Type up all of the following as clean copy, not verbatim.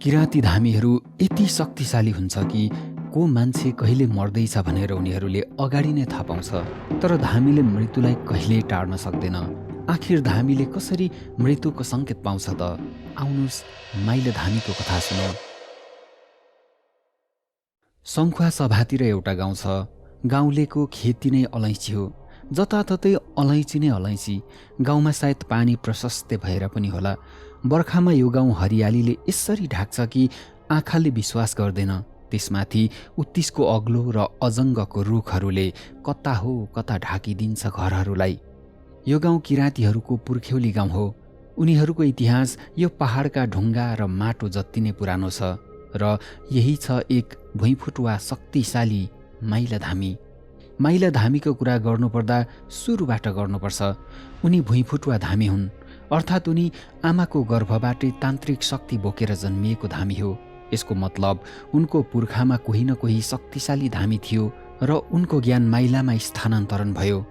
किराँती धामीहरू यति शक्तिशाली हुन्छ कि को मान्छे कहिले मर्दैछ भनेर उनीहरूले अगाडि नै थाहा पाउँछ। तर धामीले मृत्युलाई कहिल्यै टार्न सक्दैन। आखिर धामीले कसरी मृत्युको सङ्केत पाउँछ त? आउनुहोस् माइला धामीको कथा सुनौ। सङ्खुवा सभातिर एउटा गाउँ छ। गाउँलेको खेती नै अलैँची हो। जताततै अलैँची नै अलैँची। गाउँमा सायद पानी प्रशस्त भएर पनि होला, बर्खामा यो गाउँ हरियालीले यसरी ढाक्छ कि आँखाले विश्वास गर्दैन। त्यसमाथि उत्तिसको अग्लो र अजङ्गको रुखहरूले कता हो कता ढाकिदिन्छ घरहरूलाई। यो गाउँ किराँतीहरूको पुर्ख्यौली गाउँ हो। उनीहरूको इतिहास यो पहाडका ढुङ्गा र माटो जति नै पुरानो छ र यही छ एक भुइँफुटुवा शक्तिशाली माइला धामी। माइला धामीको कुरा गर्नुपर्दा सुरुबाट गर्नुपर्छ। उनी भुइँफुटुवा धामी हुन्, अर्थात् उनी आमाको गर्भबाटै तान्त्रिक शक्ति बोकेर जन्मिएको धामी हो। यसको मतलब उनको पुर्खामा कोही न कोही शक्तिशाली धामी थियो र उनको ज्ञान माइलामा स्थानान्तरण भयो।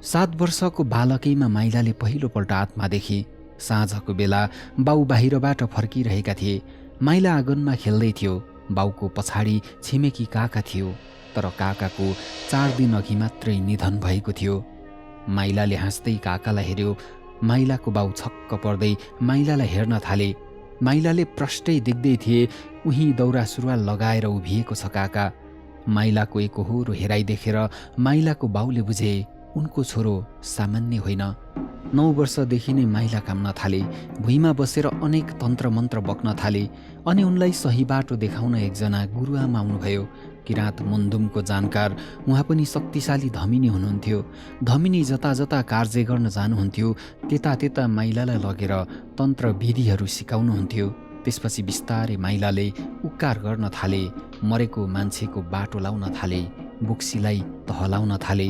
7 वर्षको बालकैमा माइलाले पहिलोपल्ट आत्मा देखे। साँझको बेला बाउ बाहिरबाट फर्किरहेका थिए। माइला आँगनमा खेल्दै थियो। बाउको पछाडि छिमेकी काका थियो, तर काकाको 4 दिन अघि मात्रै निधन भएको थियो। माइलाले हाँस्दै काकालाई हेर्यो। माइलाको बाउ छक्क पर्दै माइलालाई हेर्न थाले। माइलाले प्रष्टै देख्दै थिए उही दौरा सुरुवाल लगाएर उभिएको छ काका। माइलाको एकहोरो हेराइ देखेर माइलाको बाउले बुझे उनको छोरो सामान्य होइन। 9 वर्षदेखि नै माइला काम्न थाले। भुइँमा बसेर अनेक तन्त्र मन्त्र बक्न थाले। अनि उनलाई सही बाटो देखाउन एकजना गुरुआमा आउनुभयो। किराँत मुन्दुमको जानकार उहाँ पनि शक्तिशाली धमिनी हुनुहुन्थ्यो। धमिनी जता जता कार्य गर्न जानुहुन्थ्यो, त्यता त्यता माइलालाई लगेर तन्त्र विधिहरू सिकाउनुहुन्थ्यो। त्यसपछि बिस्तारै माइलाले उक्कार गर्न थाले, मरेको मान्छेको बाटो लाउन थाले, बोक्सीलाई तहलाउन थाले।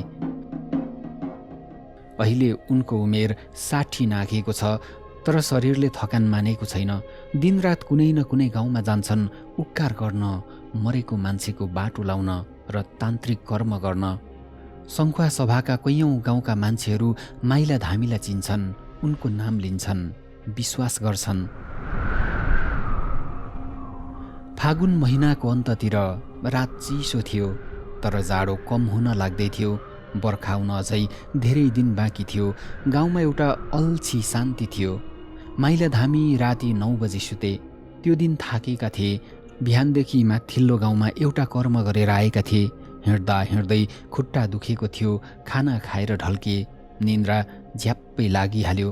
अहिले उनको उमेर 60 नाघेको छ, तर शरीरले थकान मानेको छैन। दिनरात कुनै न कुनै गाउँमा जान्छन् उक्कार गर्न, मरेको मान्छेको बाटो लाउन र तान्त्रिक कर्म गर्न। सङ्खुवा सभाका कैयौँ गाउँका मान्छेहरू माइला धामीलाई चिन्छन्, उनको नाम लिन्छन्, विश्वास गर्छन्। फागुन महिनाको अन्ततिर रात चिसो थियो, तर जाडो कम हुन लाग्दै थियो। बर्खा हुन अझै धेरै दिन बाँकी थियो। गाउँमा एउटा अल्छी शान्ति थियो। माइला धामी राति 9 बजे सुते। त्यो दिन थाकेका थिए। बिहानदेखि माथिल्लो गाउँमा एउटा कर्म गरेर आएका थिए। हिँड्दा हिँड्दै खुट्टा दुखेको थियो। खाना खाएर ढल्किए। निन्द्रा झ्याप्पै लागिहाल्यो।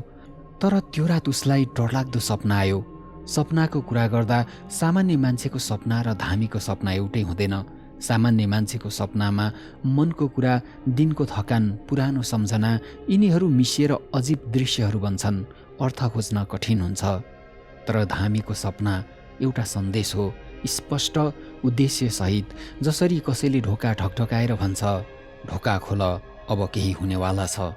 तर त्यो रात उसलाई डरलाग्दो सपना आयो। सपनाको कुरा गर्दा सामान्य मान्छेको सपना र धामीको सपना एउटै हुँदैन। सामान्य मान्छेको सपनामा मनको कुरा, दिनको थकान, पुरानो सम्झना यिनीहरू मिसिएर अजीब दृश्यहरू बन्छन्। अर्थ खोज्न कठिन हुन्छ। तर धामीको सपना एउटा सन्देश हो, स्पष्ट उद्देश्यसहित। जसरी कसैले ढोका ठकठकाएर भन्छ, ढोका खोल, अब केही हुनेवाला छ।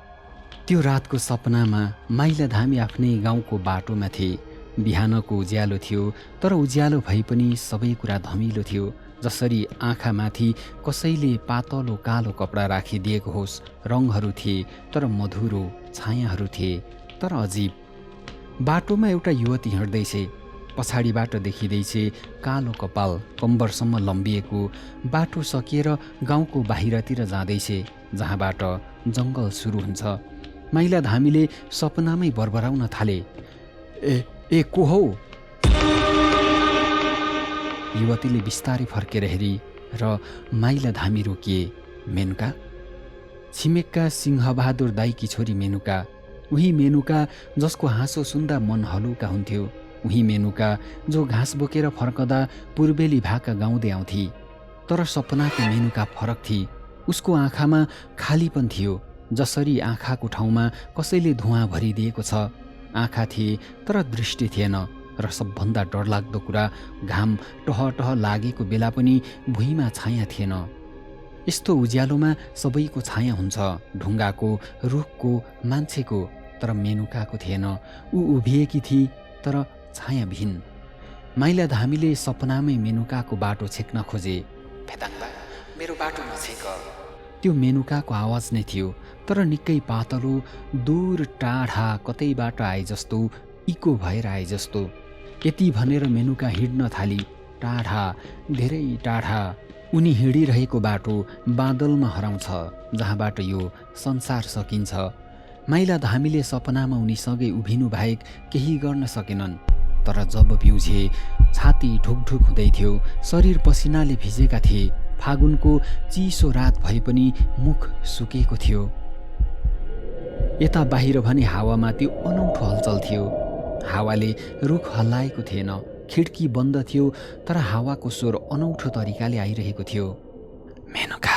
त्यो रातको सपनामा माइला धामी आफ्नै गाउँको बाटोमा थिए। बिहानको उज्यालो थियो, तर उज्यालो भए पनि सबै कुरा धमिलो थियो। जसरी आँखामाथि कसैले पातलो कालो कपडा राखिदिएको होस्। रङहरू थिए, तर मधुरो छायाहरू थिए, तर अजीब। बाटोमा एउटा युवती हिँड्दैछ। पछाडिबाट देखिँदैछ कालो कपाल, कम्बरसम्म लम्बिएको। बाटो सकिएर गाउँको बाहिरतिर जाँदैछ, जहाँबाट जङ्गल सुरु हुन्छ। माइला धामीले सपनामै बरबराउन थाले, ए को हौ? युवतीले बिस्तारै फर्केर हेरी र माइला धामी रोकिए। मेनुका? छिमेकका सिंहबहादुर दाइकी छोरी मेनुका। उही मेनुका जसको हाँसो सुन्दा मन हलुका हुन्थ्यो। उही मेनुका जो घाँस बोकेर फर्कदा पूर्वेली भाका गाउँदै आउँथे। तर सपनाको मेनुका फरक थिए। उसको आँखामा खालीपन थियो। जसरी आँखाको ठाउँमा कसैले धुवाँ भरिदिएको छ। आँखा थिए, तर दृष्टि थिएन। र सबभन्दा डरलाग्दो कुरा, घाम टह टह लागेको बेला पनि भुइँमा छाया थिएन। यस्तो उज्यालोमा सबैको छाया हुन्छ, ढुङ्गाको, रुखको, मान्छेको, तर मेनुकाको थिएन। ऊ उभिएकी थिए, तर छायाविहीन। माइला धामीले सपनामै मेनुकाको बाटो छेक्न खोजे। फेदाङ्बा, मेरो बाटो नछेक। त्यो मेनुकाको आवाज नै थियो, तर निकै पातलो, दूर टाढा कतैबाट आए जस्तो, इको भएर आए जस्तो। यति भनेर मेनुका हिँड्न थाली। टाढा, धेरै टाढा उनी हिँडिरहेको बाटो बादलमा हराउँछ, जहाँबाट यो संसार सकिन्छ। माइला धामीले सपनामा उनीसँगै उभिनु बाहेक केही गर्न सकेनन्। तर जब पिउझे, छाती ढुकढुक हुँदै थियो, शरीर पसिनाले भिजेका थिए। फागुनको चिसो रात भए पनि मुख सुकेको थियो। यता बाहिर भने हावामा त्यो अनौठो हलचल थियो। हावाले रुख हल्लाएको थिएन, खिड्की बन्द थियो, तर हावाको स्वर अनौठो तरिकाले आइरहेको थियो। मेनुका,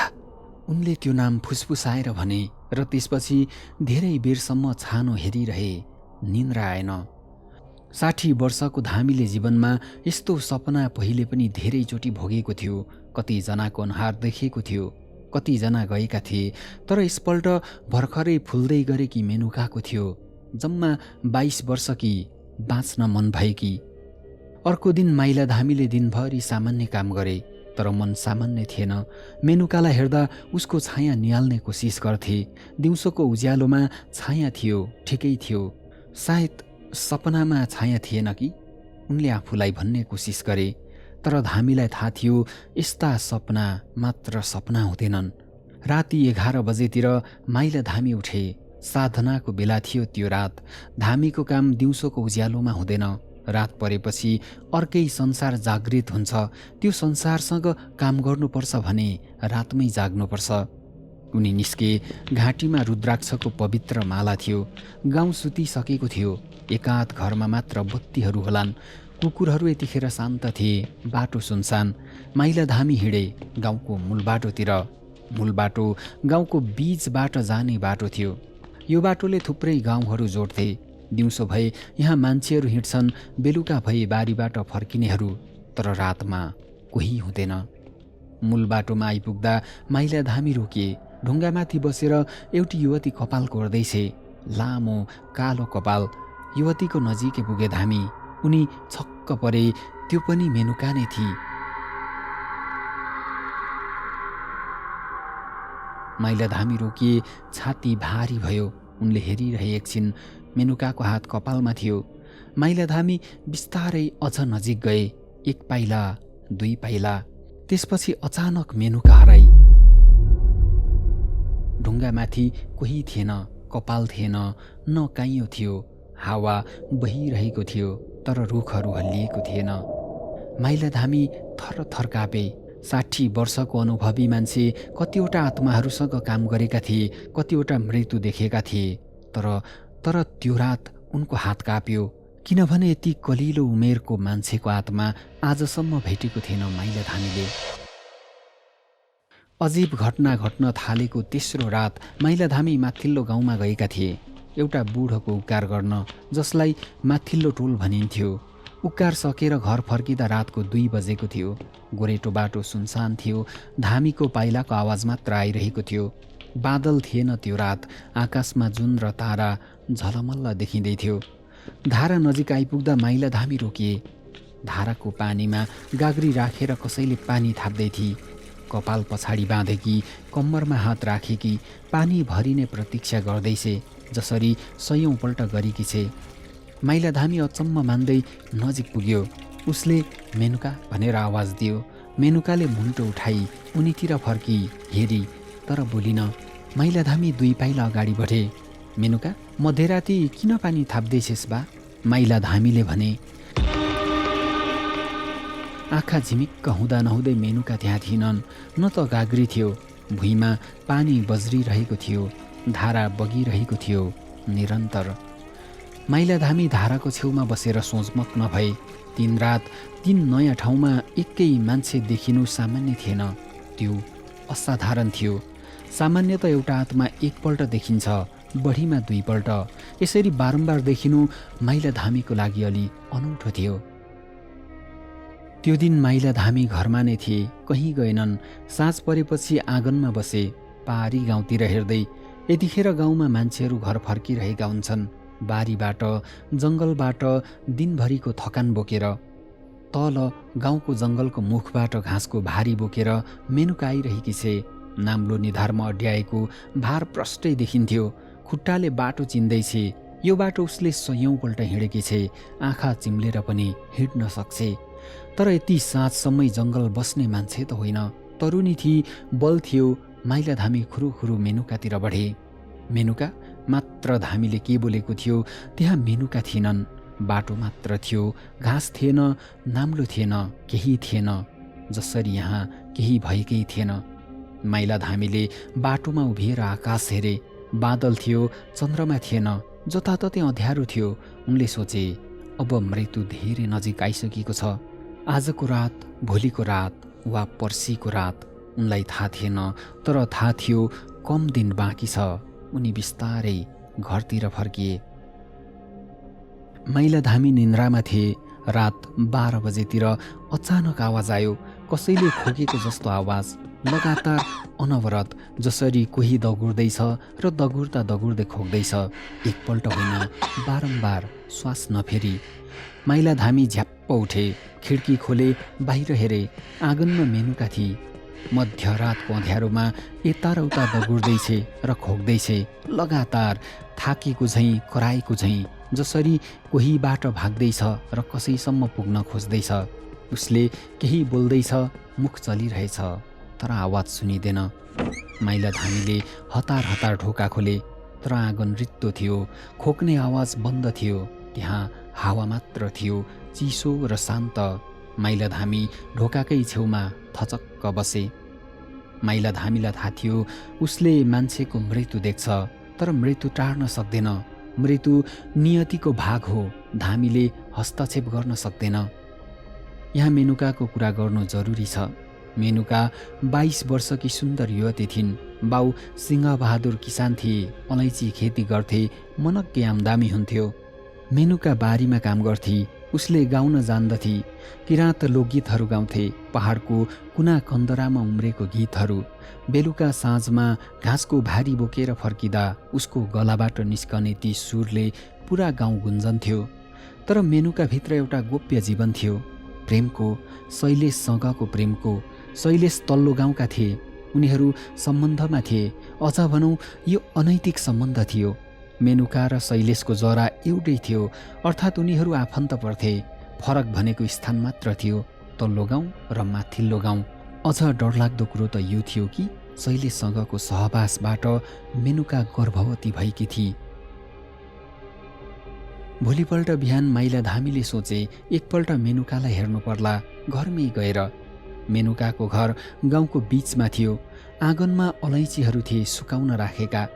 उनले त्यो नाम फुसफुसाएर भने र त्यसपछि धेरै बेरसम्म छानो हेरिरहे। निन्द्रा आएन। 60 वर्षको धामीले जीवनमा यस्तो सपना पहिले पनि धेरैचोटि भोगेको थियो। कतिजनाको अनुहार देखेको थियो, कतिजना गएका थिए, तर यसपल्ट भर्खरै फुल्दै गरेकी मेनुकाको थियो। जम्मा 22 वर्षकी, बाँच्न मन भएकी। अर्को दिन माइला धामीले दिनभरि सामान्य काम गरे, तर मन सामान्य थिएन। मेनुकालाई हेर्दा उसको छाया निहाल्ने कोसिस गर्थे। दिउँसोको उज्यालोमा छाया थियो, ठिकै थियो। सायद सपनामा छाया थिएन कि, उनले आफूलाई भन्ने कोसिस गरे। तर धामीलाई थाहा थियो यस्ता सपना मात्र सपना हुँदैनन्। राति 11 बजेतिर माइला धामी उठे। साधनाको बेला थियो त्यो रात। धामीको काम दिउँसोको उज्यालोमा हुँदैन। रात परेपछि अर्कै संसार जागृत हुन्छ। त्यो संसारसँग काम गर्नुपर्छ भने रातमै जाग्नुपर्छ। उनी निस्के। घाँटीमा रुद्राक्षको पवित्र माला थियो। गाउँ सुतिसकेको थियो। एकाध घरमा मात्र बत्तीहरू होलान्। कुकुरहरू यतिखेर शान्त थिए। बाटो सुनसान। माइला धामी हिँडे गाउँको मूल बाटोतिर। मूल बाटो गाउँको बीचबाट जाने बाटो थियो। यो बाटोले थुप्रै गाउँहरू जोड्थे। दिउँसो भए यहाँ मान्छेहरू हिँड्छन्, बेलुका भए बारीबाट फर्किनेहरू, तर रातमा कोही हुँदैन। मूल बाटोमा आइपुग्दा माइला धामी रोकिए। ढुङ्गामाथि बसेर एउटी युवती कपाल कोर्दैछे। लामो कालो कपाल। युवतीको नजिकै पुगे धामी। उनी छक्क परे। त्यो पनि मेनुका नै थिई। माइला धामी रोकिए। छाती भारी भयो। उनले हेरिरहे। एकछिन मेनुकाको हात कपालमा थियो। माइला धामी बिस्तारै अझ नजिक गए। 1 पाइला, 2 पाइला, त्यसपछि अचानक मेनुका हराई। ढुङ्गामाथि कोही थिएन, कपाल थिएन, न काइयो थियो। हावा बहिरहेको थियो, तर रुखहरू हल्लिएको थिएन। माइला धामी थरथर कापे। 60 वर्षको अनुभवी मान्छे कतिवटा आत्माहरूसँग काम गरेका थिए, कतिवटा मृत्यु देखेका थिए, तर त्यो रात उनको हात काप्यो, किनभने यति कलिलो उमेरको मान्छेको आत्मा आजसम्म भेटेको थिएन माइला धामीले। अजीब घटना घट्न थालेको तेस्रो रात माइला धामी माथिल्लो गाउँमा गएका थिए, एउटा बुढोको उपकार गर्न, जसलाई माथिल्लो टोल भनिन्थ्यो। उपकार सकेर घर फर्किँदा रातको 2 बजेको थियो। गोरेटो बाटो सुनसान थियो। धामीको पाइलाको आवाज मात्र आइरहेको थियो। बादल थिएन त्यो रात। आकाशमा जुन र तारा झलमल्ल देखिँदै थियो। धारा नजिक आइपुग्दा माइला धामी रोकिए। धाराको पानीमा गाग्री राखेर कसैले पानी थाप्दै थिए। कपाल पछाडि बाँधेकी, कम्मरमा हात राखेकी, पानी भरिने प्रतीक्षा गर्दैछे, जसरी 100औं पल्ट गरेकी छे। माइला धामी अचम्म मान्दै नजिक पुग्यो। उसले मेनुका भनेर आवाज दियो। मेनुकाले मुन्टो उठाई उनीतिर फर्की हेरी, तर बोलिन। माइला धामी 2 पाइला अगाडि बढे। मेनुका, मध्यराती किन पानी थाप्दैछेस् बा? माइला धामीले भने। आँखा झिमिक्क हुँदा नहुँदै मेनुका त्यहाँ थिएनन्। न त गाग्री थियो। भुइँमा पानी बज्रिरहेको थियो। धारा बगिरहेको थियो निरन्तर। माइला धामी धाराको छेउमा बसेर सोचमग्न भए। 3 रात 3 नयाँ ठाउँमा एकै मान्छे देखिनु सामान्य थिएन। त्यो असाधारण थियो। सामान्य त एउटा आत्मा 1 पल्ट देखिन्छ, बढीमा 2 पल्ट। यसरी बारम्बार देखिनु माइला धामीको लागि अलि अनौठो थियो। त्यो दिन माइला धामी घरमा नै थिए, कहीँ गएनन्। साँझ परेपछि आँगनमा बसे, पहाडी गाउँतिर हेर्दै। यतिखेर गाउँमा मान्छेहरू घर फर्किरहेका हुन्छन्। बारीबाट, जङ्गलबाट दिनभरिको थकान बोकेर। तल गाउँको जङ्गलको मुखबाट घाँसको भारी बोकेर मेनुका आइरहेकी छे। नाम्लो निधारमा अड्याएको भार प्रष्टै देखिन्थ्यो। खुट्टाले बाटो चिन्दैछे। यो बाटो उसले सयौँपल्ट हिँडेकी छे, आँखा चिम्लेर पनि हिँड्न सक्छे। तर यति साँझसम्मै जङ्गल बस्ने मान्छे त होइन। तरुणी थिई, बल थियो। माइला धामी खुरुखुरु मेनुकातिर बढे। मेनुका मात्र धामीले के बोलेको थियो त्यहाँ मेनुका थिएनन्। बाटो मात्र थियो, घाँस थिएन, नाम्लो थिएन, केही थिएन। जसरी यहाँ केही भएकै थिएन। माइला धामीले बाटोमा उभिएर आकाश हेरे। बादल थियो, चन्द्रमा थिएन, जताततै अँध्यारो थियो। उनले सोचे, अब मृत्यु धेरै नजिक आइसकेको छ। आजको रात, भोलिको रात वा पर्सिको रात उनलाई थाहा थिएन, तर थाहा थियो कम दिन बाँकी छ। उनी बिस्तारै घरतिर फर्किए। माइला धामी निन्द्रामा थिए। रात 12 बजेतिर अचानक आवाज आयो, कसैले खोकेको जस्तो आवाज, लगातार अनवरत, जसरी कोही दगुर्दैछ र दगुर्दा दगुर्दै खोक्दैछ। एकपल्ट होइन, बारम्बार, श्वास नफेरी। माइला धामी झ्याप्प उठे, खिड्की खोले, बाहिर हेरे। आँगनमा मेनुका थिए। मध्यरातको अँध्यारोमा यता र उता दगुर्दैछे र खोक्दैछे, लगातार, थाकेको झैँ, कराएको झैँ, जसरी कोहीबाट भाग्दैछ र कसैसम्म पुग्न खोज्दैछ। उसले केही बोल्दैछ, मुख चलिरहेछ, तर आवाज सुनिँदैन। माइला धामीले हतार हतार ढोका खोले, तर आँगन रित्तो थियो। खोक्ने आवाज बन्द थियो। त्यहाँ हावा मात्र थियो, चिसो र शान्त। माइला धामी ढोकाकै छेउमा थचक्क बसे। माइला धामीलाई थाहा थियो उसले मान्छेको मृत्यु देख्छ, तर मृत्यु टार्न सक्दैन। मृत्यु नियतिको भाग हो, धामीले हस्तक्षेप गर्न सक्दैन। यहाँ मेनुकाको कुरा गर्नु जरुरी छ। मेनुका 22 वर्षकी सुन्दर युवती थिइन्। बाउ सिंहबहादुर किसान थिए, अलैँची खेती गर्थे, मनक्कै आमदामी हुन्थ्यो। मेनुका बारीमा काम गर्थे। उसले गाउन जान्दथे। किराँत लोकगीतहरू गाउँथे, पहाडको कुना कन्दरामा उम्रेको गीतहरू। बेलुका साँझमा घाँसको भारी बोकेर फर्किँदा उसको गलाबाट निस्कने ती सुरले पुरा गाउँ गुन्जन्थ्यो। तर मेनुकाभित्र एउटा गोप्य जीवन थियो, प्रेमको, शैलेशसँगको प्रेमको। शैलेश तल्लो गाउँका थिए। उनीहरू सम्बन्धमा थिए। अझ भनौँ यो अनैतिक सम्बन्ध थियो। मेनुका र शैलेशको जरा एउटै थियो, अर्थात् उनीहरू आफन्त पर्थे। फरक भनेको स्थान मात्र थियो, तल्लो गाउँ र माथिल्लो गाउँ। अझ डरलाग्दो कुरो त यो थियो कि शैलेशसँगको सहवासबाट मेनुका गर्भवती भएकी थिए। भोलिपल्ट बिहान माइला धामीले सोचे, एकपल्ट मेनुकालाई हेर्नु पर्ला, घरमै गएर। मेनुकाको घर गाउँको बीचमा थियो। आँगनमा अलैँचीहरू थिए सुकाउन राखेका।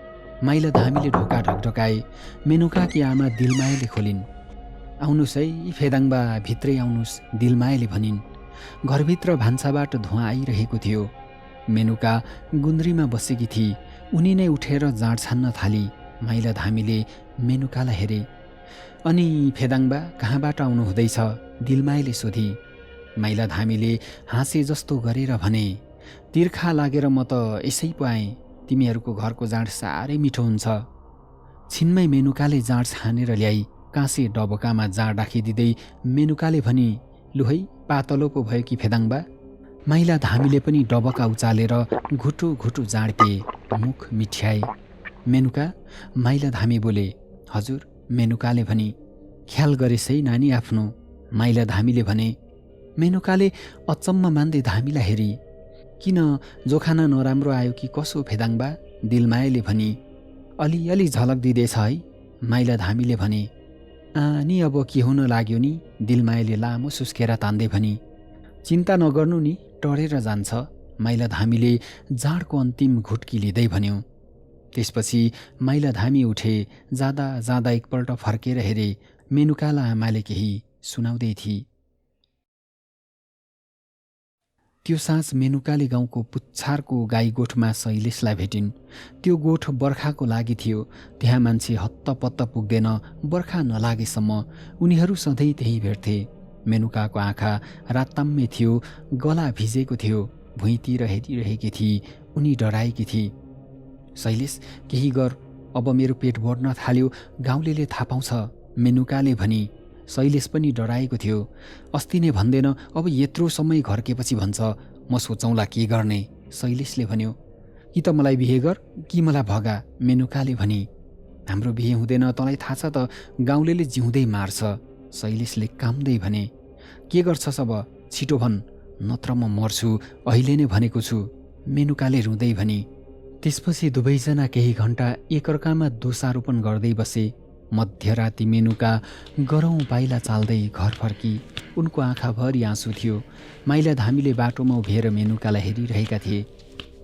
माइला धामीले ढोका ढकढकाए। मेनुकाकी आमा दिलमायाले खोलिन्। आउनुस् है फेदाङबा, भित्रै आउनुस्, दिलमायाले भनिन्। घरभित्र भान्साबाट धुवाँ आइरहेको थियो। मेनुका गुन्द्रीमा बसेकी थिए। उनी नै उठेर जाँड छान्न थाली। माइला धामीले मेनुकालाई हेरे। अनि फेदाङबा कहाँबाट आउनु हुँदैछ? दिलमायाले सोधी। माइला धामीले हाँसे जस्तो गरेर भने, तिर्खा लागेर म त यसै पो आएँ। तिमीहरूको घरको जाँड साह्रै मिठो हुन्छ। छिनमै मेनुकाले जाँड छानेर ल्याई काँसे डबकामा जाँड राखिदिँदै मेनुकाले भनी, लु है पातलो पो भयो कि फेदाङबा। माइला धामीले पनि डबका उचालेर घुटु घुटु जाँड पिए, मुख मिठ्याए। मेनुका, माइला धामी बोले। हजुर, मेनुकाले भनी। ख्याल गरेस् है नानी आफ्नो, माइला धामीले भने। मेनुकाले अचम्म मान्दै धामीलाई हेरी। किन, जोखाना नराम्रो आयो कि कसो फेदाङबा? दिलमायाले भनी। अलिअलि झलक दिँदैछ है, माइला धामीले भने। नि अब के हुन लाग्यो नि? दिलमायाले लामो सुस्केरा तान्दै भनी। चिन्ता नगर्नु नि, टरेर जान्छ, माइला धामीले जाँडको अन्तिम घुट्की लिँदै भन्यो। त्यसपछि माइला धामी उठे। जाँदा जाँदा एकपल्ट फर्केर हेरे। मेनुकालाई आमाले केही सुनाउँदै थिए। त्यो साँझ मेनुकाले गाउँको पुच्छारको गाई गोठमा शैलेशलाई भेटिन्। त्यो गोठ बर्खाको लागि थियो। त्यहाँ मान्छे हत्तपत्त पुग्दैन बर्खा नलागेसम्म। उनीहरू सधैँ त्यही भेट्थे। मेनुकाको आँखा राताम्मे थियो, गला भिजेको थियो, भुइँतिर हेरिरहेकी थिए। उनी डराएकी थिए। शैलेश, केही गर, अब मेरो पेट बढ्न थाल्यो, गाउँलेले थाहा पाउँछ, मेनुकाले भनी। शैलेश पनि डराएको थियो। अस्ति नै भन्दैन, अब यत्रो समय घर्केपछि भन्छ, म सोचौँला के गर्ने, शैलेशले भन्यो। कि त मलाई बिहे गर कि मलाई भगा, मेनुकाले भनी। हाम्रो बिहे हुँदैन, तँलाई थाहा छ त, गाउँलेले जिउँदै मार्छ। शैलेशले काम्दै भने, के गर्छस् अब, छिटो भन्, नत्र म मर्छु, अहिले नै भनेको छु, मेनुकाले रुँदै भनी। त्यसपछि दुवैजना केही घन्टा एकअर्कामा दोषारोपण गर्दै बसे। मध्यराति मेनुका गरौँ पाइला चाल्दै घर फर्की। उनको आँखाभरि आँसु थियो। माइला धामीले बाटोमा उभिएर मेनुकालाई हेरिरहेका थिए।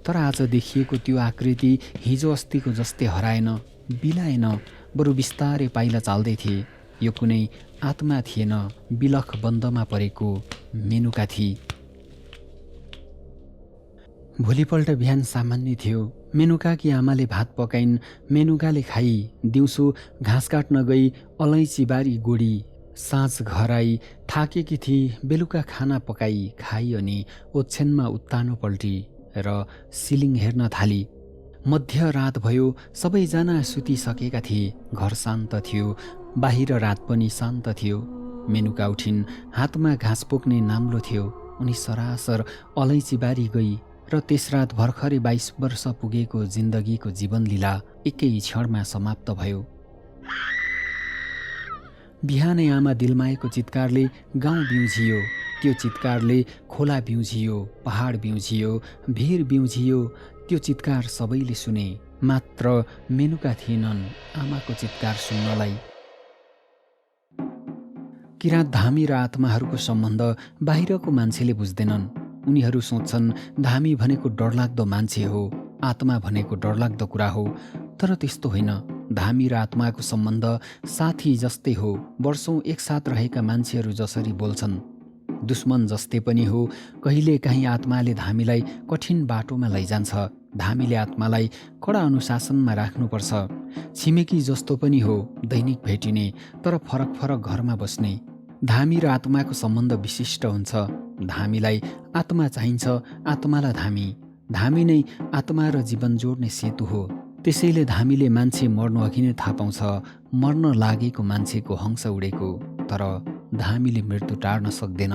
तर आज देखिएको त्यो आकृति हिजो अस्तिको जस्तै हराएन, बिलाएन, बरु बिस्तारै पाइला चाल्दै थिए। यो कुनै आत्मा थिएन, बिलख बन्दमा परेको मेनुका थिए। भोलिपल्ट बिहान सामान्य थियो। मेनुकाकी आमाले भात पकाइन्, मेनुकाले खाई। दिउँसो घाँस काट्न गई अलैँची बारी गोडी। साँझ घर आई थाकेकी थिई, बेलुका खाना पकाई खाई अनि ओछ्यानमा उत्तानो पल्टी र सिलिङ हेर्न थाली। मध्यरात भयो, सबैजना सुतिसकेका थिए। घर शान्त थियो, बाहिर रात पनि शान्त थियो। मेनुका उठिन्, हातमा घाँस पोक्ने नाम्लो थियो। उनी सरासर अलैँची बारी गई र त्यस रात भर्खरै 22 वर्ष पुगेको जिन्दगीको जीवनलीला एकै क्षणमा समाप्त भयो। बिहानै आमा दिलमायाको चित्कारले गाउँ बिउझियो। त्यो चित्कारले खोला बिउझियो, पहाड बिउझियो, भिर बिउझियो। त्यो चित्कार सबैले सुने, मात्र मेनुका थिएनन् आमाको चित्कार सुन्नलाई। किराँत धामी र आत्माहरूको सम्बन्ध बाहिरको मान्छेले बुझ्दैनन्। उनीहरू सोच्छन् धामी भनेको डरलाग्दो मान्छे हो, आत्मा भनेको डरलाग्दो कुरा हो। तर त्यस्तो होइन। धामी र आत्माको सम्बन्ध साथी जस्तै हो। वर्षौं एकसाथ रहेका मान्छेहरू जसरी बोल्छन्, दुश्मन जस्तै पनि हो। कहिलेकाहीँ आत्माले धामीलाई कठिन बाटोमा लैजान्छ। धामीले आत्मालाई कडा अनुशासनमा राख्नुपर्छ। छिमेकी जस्तो पनि हो, दैनिक भेटिने, तर फरक फरक घरमा बस्ने। धामी र आत्माको सम्बन्ध विशिष्ट हुन्छ। धामीलाई आत्मा चाहिन्छ, आत्मालाई धामी। धामी नै आत्मा र जीवन जोड्ने सेतु हो। त्यसैले धामीले मान्छे मर्नु अघि नै थाहा पाउँछ मर्न लागेको मान्छेको हंस उडेको। तर धामीले मृत्यु टार्न सक्दैन।